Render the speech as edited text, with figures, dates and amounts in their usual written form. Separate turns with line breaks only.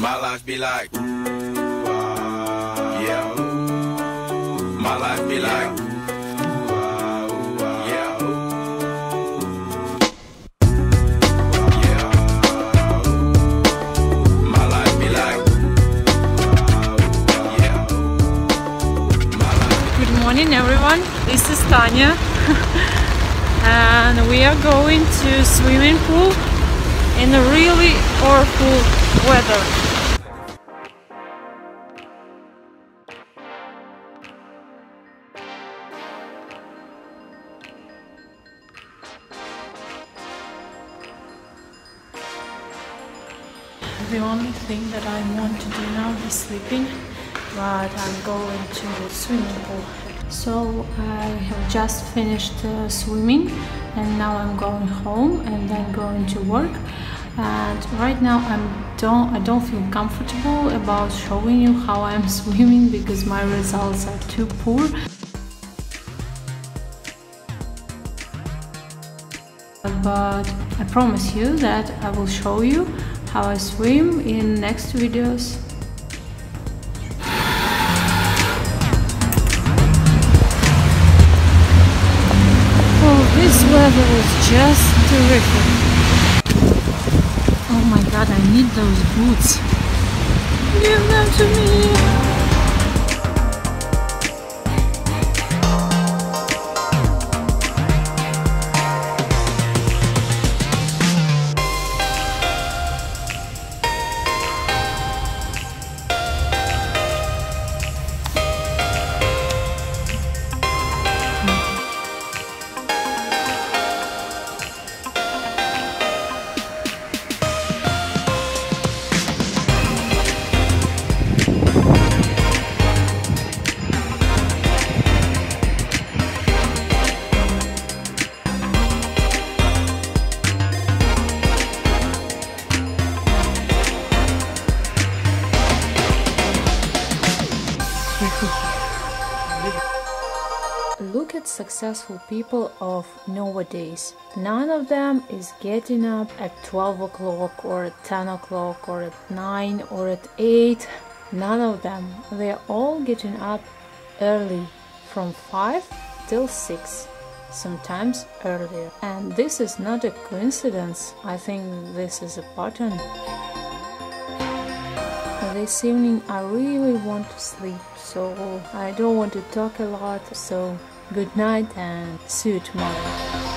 My life be like, ooh, yeah. My life be like, ooh, yeah. Yeah. My life be like, yeah.
Good morning, everyone. This is Tanya, and we are going to swimming pool in a really awful weather. The only thing that I want to do now is sleeping, but I'm going to the swimming pool. So I have just finished swimming, and now I'm going home and then going to work. And right now I don't feel comfortable about showing you how I'm swimming because my results are too poor. But I promise you that I will show you how I swim in next videos. Oh, this weather is just terrific. Oh my god, I need those boots. Give them to me. Look at successful people of nowadays. None of them is getting up at 12 o'clock or at 10 o'clock or at 9 or at 8. None of them. They're all getting up early, from 5 till 6, sometimes earlier. And this is not a coincidence. I think this is a pattern. This evening I really want to sleep, so I don't want to talk a lot, so good night and see you tomorrow.